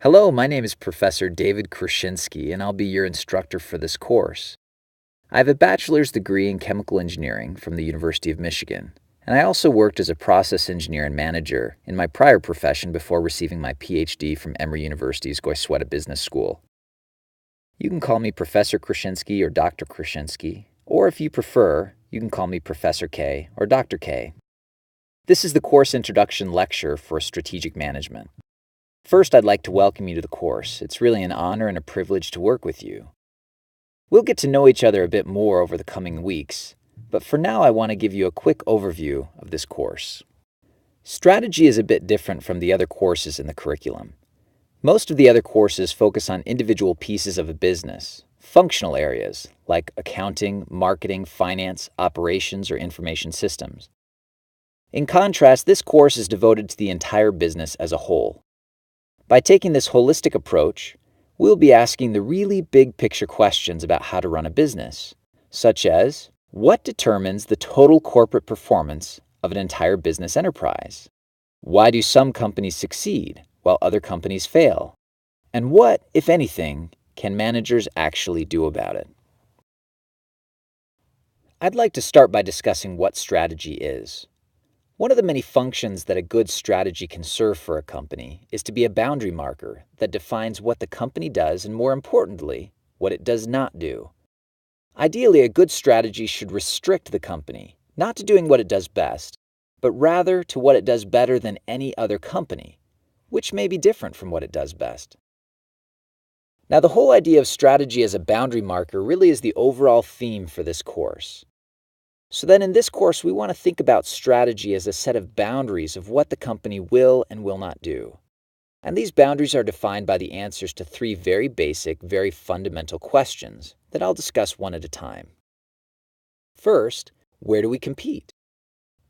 Hello, my name is Professor David Krasinski, and I'll be your instructor for this course. I have a bachelor's degree in chemical engineering from the University of Michigan, and I also worked as a process engineer and manager in my prior profession before receiving my PhD from Emory University's Goizueta Business School. You can call me Professor Krasinski or Dr. Krasinski, or if you prefer, you can call me Professor K or Dr. K. This is the course introduction lecture for strategic management. First, I'd like to welcome you to the course. It's really an honor and a privilege to work with you. We'll get to know each other a bit more over the coming weeks, but for now I want to give you a quick overview of this course. Strategy is a bit different from the other courses in the curriculum. Most of the other courses focus on individual pieces of a business, functional areas like accounting, marketing, finance, operations, or information systems. In contrast, this course is devoted to the entire business as a whole. By taking this holistic approach, we'll be asking the really big picture questions about how to run a business, such as, what determines the total corporate performance of an entire business enterprise? Why do some companies succeed while other companies fail? And what, if anything, can managers actually do about it? I'd like to start by discussing what strategy is. One of the many functions that a good strategy can serve for a company is to be a boundary marker that defines what the company does and, more importantly, what it does not do. Ideally, a good strategy should restrict the company, not to doing what it does best, but rather to what it does better than any other company, which may be different from what it does best. Now, the whole idea of strategy as a boundary marker really is the overall theme for this course. So then in this course, we want to think about strategy as a set of boundaries of what the company will and will not do. And these boundaries are defined by the answers to three very basic, very fundamental questions that I'll discuss one at a time. First, where do we compete?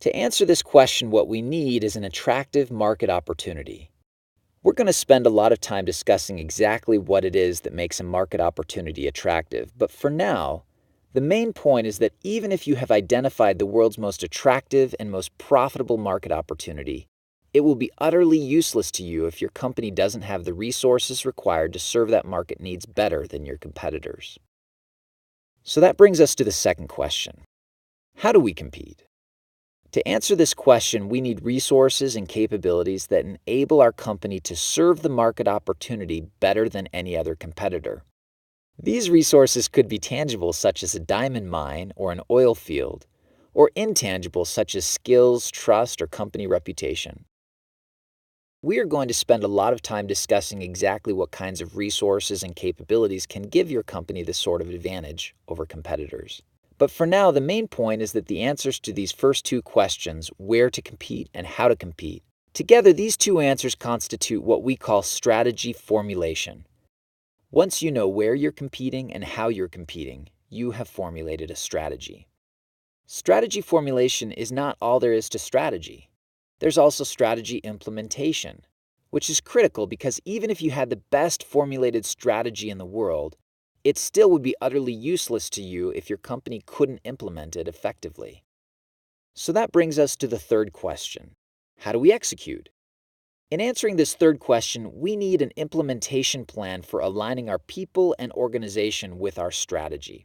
To answer this question, what we need is an attractive market opportunity. We're going to spend a lot of time discussing exactly what it is that makes a market opportunity attractive, but for now, the main point is that even if you have identified the world's most attractive and most profitable market opportunity, it will be utterly useless to you if your company doesn't have the resources required to serve that market needs better than your competitors. So that brings us to the second question. How do we compete? To answer this question, we need resources and capabilities that enable our company to serve the market opportunity better than any other competitor. These resources could be tangible, such as a diamond mine or an oil field, or intangible, such as skills, trust, or company reputation. We are going to spend a lot of time discussing exactly what kinds of resources and capabilities can give your company this sort of advantage over competitors. But for now, the main point is that the answers to these first two questions, where to compete and how to compete, together these two answers constitute what we call strategy formulation. Once you know where you're competing and how you're competing, you have formulated a strategy. Strategy formulation is not all there is to strategy. There's also strategy implementation, which is critical because even if you had the best formulated strategy in the world, it still would be utterly useless to you if your company couldn't implement it effectively. So that brings us to the third question. How do we execute? In answering this third question, we need an implementation plan for aligning our people and organization with our strategy.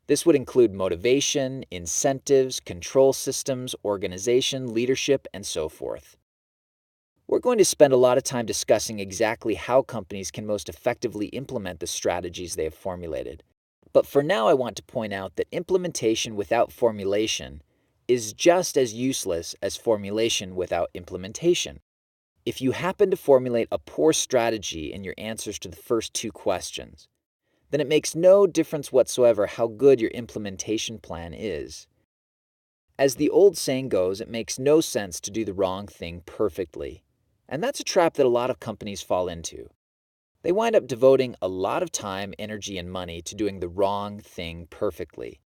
This would include motivation, incentives, control systems, organization, leadership, and so forth. We're going to spend a lot of time discussing exactly how companies can most effectively implement the strategies they have formulated. But for now, I want to point out that implementation without formulation is just as useless as formulation without implementation. If you happen to formulate a poor strategy in your answers to the first two questions, then it makes no difference whatsoever how good your implementation plan is. As the old saying goes, it makes no sense to do the wrong thing perfectly. And that's a trap that a lot of companies fall into. They wind up devoting a lot of time, energy, and money to doing the wrong thing perfectly.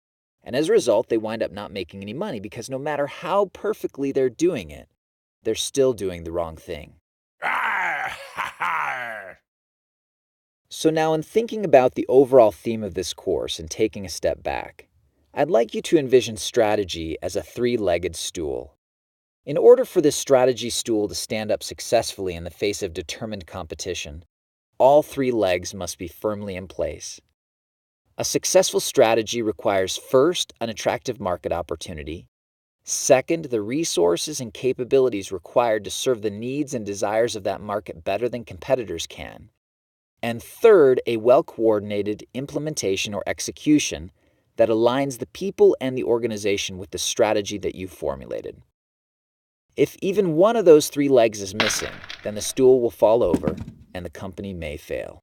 And as a result, they wind up not making any money because no matter how perfectly they're doing it, they're still doing the wrong thing. So now, in thinking about the overall theme of this course and taking a step back, I'd like you to envision strategy as a three-legged stool. In order for this strategy stool to stand up successfully in the face of determined competition, All three legs must be firmly in place. A successful strategy requires first, an attractive market opportunity. Second, the resources and capabilities required to serve the needs and desires of that market better than competitors can. And third, a well-coordinated implementation or execution that aligns the people and the organization with the strategy that you've formulated. If even one of those three legs is missing, then the stool will fall over and the company may fail.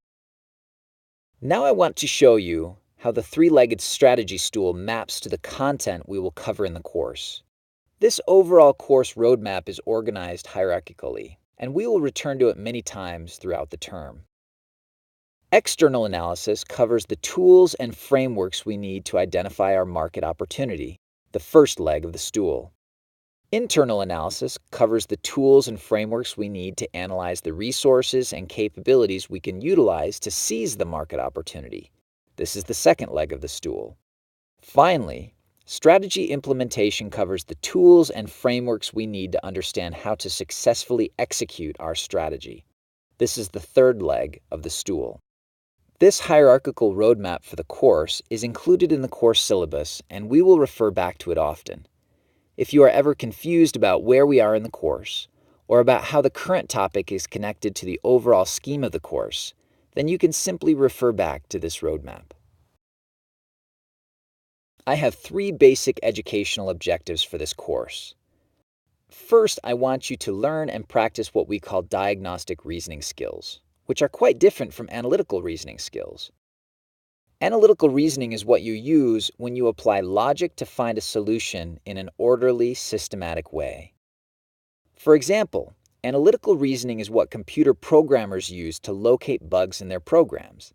Now I want to show you how the three-legged strategy stool maps to the content we will cover in the course. This overall course roadmap is organized hierarchically, and we will return to it many times throughout the term. External analysis covers the tools and frameworks we need to identify our market opportunity, the first leg of the stool. Internal analysis covers the tools and frameworks we need to analyze the resources and capabilities we can utilize to seize the market opportunity. This is the second leg of the stool. Finally, strategy implementation covers the tools and frameworks we need to understand how to successfully execute our strategy. This is the third leg of the stool. This hierarchical roadmap for the course is included in the course syllabus, and we will refer back to it often. If you are ever confused about where we are in the course, or about how the current topic is connected to the overall scheme of the course, then you can simply refer back to this roadmap. I have three basic educational objectives for this course. First, I want you to learn and practice what we call diagnostic reasoning skills, which are quite different from analytical reasoning skills. Analytical reasoning is what you use when you apply logic to find a solution in an orderly, systematic way. For example, analytical reasoning is what computer programmers use to locate bugs in their programs.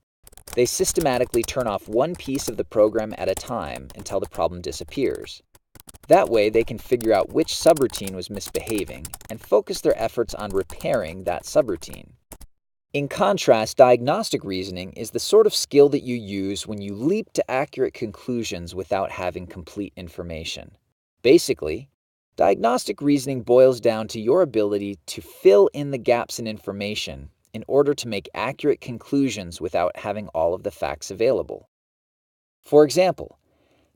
They systematically turn off one piece of the program at a time until the problem disappears. That way, they can figure out which subroutine was misbehaving and focus their efforts on repairing that subroutine. In contrast, diagnostic reasoning is the sort of skill that you use when you leap to accurate conclusions without having complete information. Basically, diagnostic reasoning boils down to your ability to fill in the gaps in information in order to make accurate conclusions without having all of the facts available. For example,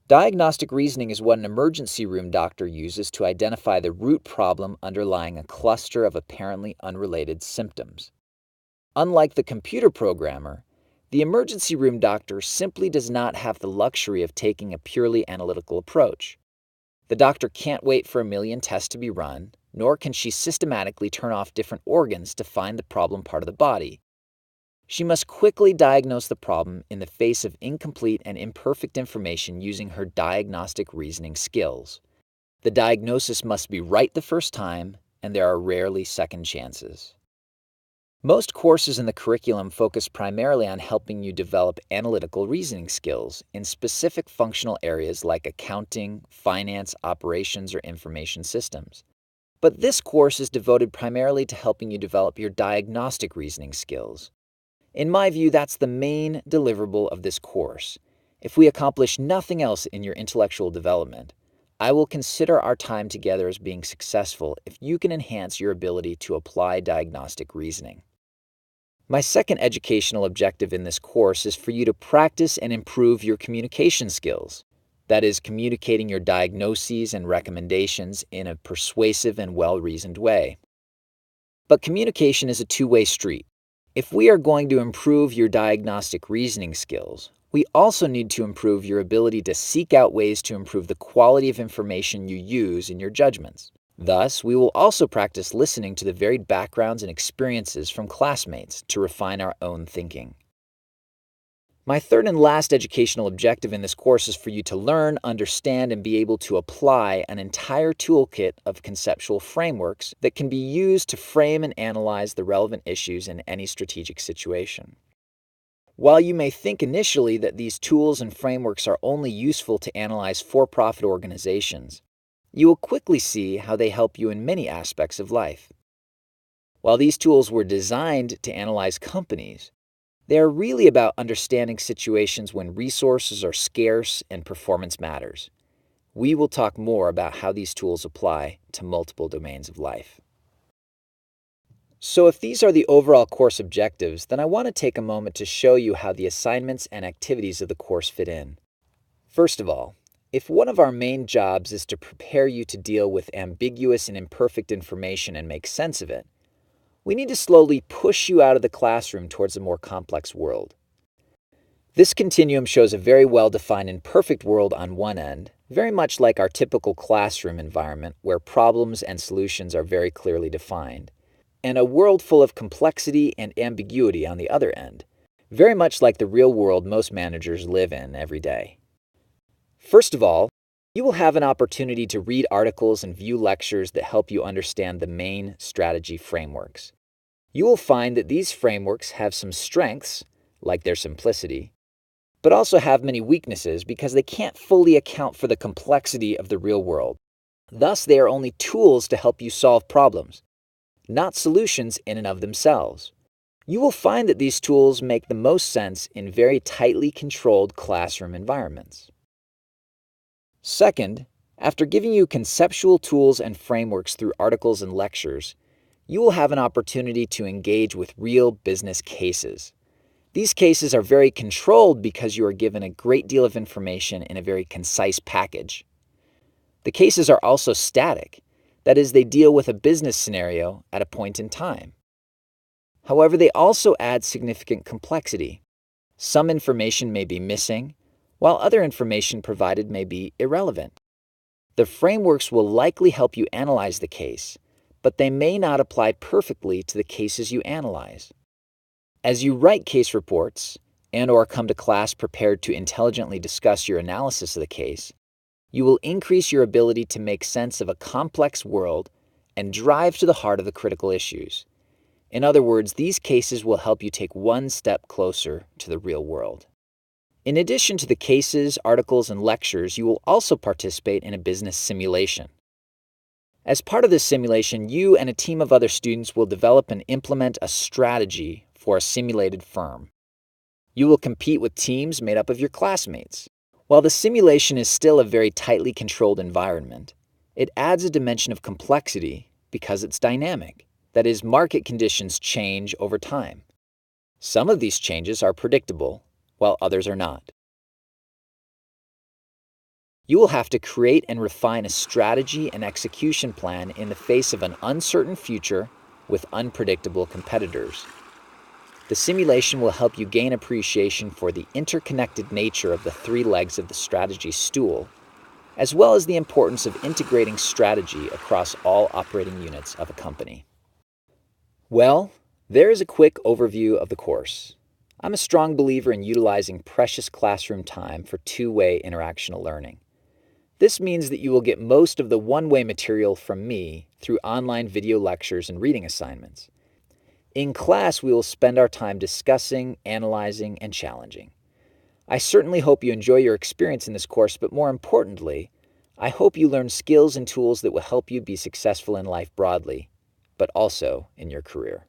diagnostic reasoning is what an emergency room doctor uses to identify the root problem underlying a cluster of apparently unrelated symptoms. Unlike the computer programmer, the emergency room doctor simply does not have the luxury of taking a purely analytical approach. The doctor can't wait for a million tests to be run, nor can she systematically turn off different organs to find the problem part of the body. She must quickly diagnose the problem in the face of incomplete and imperfect information using her diagnostic reasoning skills. The diagnosis must be right the first time, and there are rarely second chances. Most courses in the curriculum focus primarily on helping you develop analytical reasoning skills in specific functional areas like accounting, finance, operations, or information systems. But this course is devoted primarily to helping you develop your diagnostic reasoning skills. In my view, that's the main deliverable of this course. If we accomplish nothing else in your intellectual development, I will consider our time together as being successful if you can enhance your ability to apply diagnostic reasoning. My second educational objective in this course is for you to practice and improve your communication skills. That is, communicating your diagnoses and recommendations in a persuasive and well-reasoned way. But communication is a two-way street. If we are going to improve your diagnostic reasoning skills, we also need to improve your ability to seek out ways to improve the quality of information you use in your judgments. Thus, we will also practice listening to the varied backgrounds and experiences from classmates to refine our own thinking. My third and last educational objective in this course is for you to learn, understand, and be able to apply an entire toolkit of conceptual frameworks that can be used to frame and analyze the relevant issues in any strategic situation. While you may think initially that these tools and frameworks are only useful to analyze for-profit organizations, you will quickly see how they help you in many aspects of life. While these tools were designed to analyze companies, they are really about understanding situations when resources are scarce and performance matters. We will talk more about how these tools apply to multiple domains of life. So if these are the overall course objectives, then I want to take a moment to show you how the assignments and activities of the course fit in. First of all, if one of our main jobs is to prepare you to deal with ambiguous and imperfect information and make sense of it, we need to slowly push you out of the classroom towards a more complex world. This continuum shows a very well-defined and perfect world on one end, very much like our typical classroom environment where problems and solutions are very clearly defined, and a world full of complexity and ambiguity on the other end, very much like the real world most managers live in every day. First of all, you will have an opportunity to read articles and view lectures that help you understand the main strategy frameworks. You will find that these frameworks have some strengths, like their simplicity, but also have many weaknesses because they can't fully account for the complexity of the real world. Thus, they are only tools to help you solve problems, not solutions in and of themselves. You will find that these tools make the most sense in very tightly controlled classroom environments. Second, after giving you conceptual tools and frameworks through articles and lectures, you will have an opportunity to engage with real business cases. These cases are very controlled because you are given a great deal of information in a very concise package. The cases are also static, that is, they deal with a business scenario at a point in time. However, they also add significant complexity. Some information may be missing, while other information provided may be irrelevant. The frameworks will likely help you analyze the case, but they may not apply perfectly to the cases you analyze. As you write case reports and/or come to class prepared to intelligently discuss your analysis of the case, you will increase your ability to make sense of a complex world and drive to the heart of the critical issues. In other words, these cases will help you take one step closer to the real world. In addition to the cases, articles, and lectures, you will also participate in a business simulation. As part of this simulation, you and a team of other students will develop and implement a strategy for a simulated firm. You will compete with teams made up of your classmates. While the simulation is still a very tightly controlled environment, it adds a dimension of complexity because it's dynamic. That is, market conditions change over time. Some of these changes are predictable, while others are not. You will have to create and refine a strategy and execution plan in the face of an uncertain future with unpredictable competitors. The simulation will help you gain appreciation for the interconnected nature of the three legs of the strategy stool, as well as the importance of integrating strategy across all operating units of a company. Well, there is a quick overview of the course. I'm a strong believer in utilizing precious classroom time for two-way interactional learning. This means that you will get most of the one-way material from me through online video lectures and reading assignments. In class, we will spend our time discussing, analyzing, and challenging. I certainly hope you enjoy your experience in this course, but more importantly, I hope you learn skills and tools that will help you be successful in life broadly, but also in your career.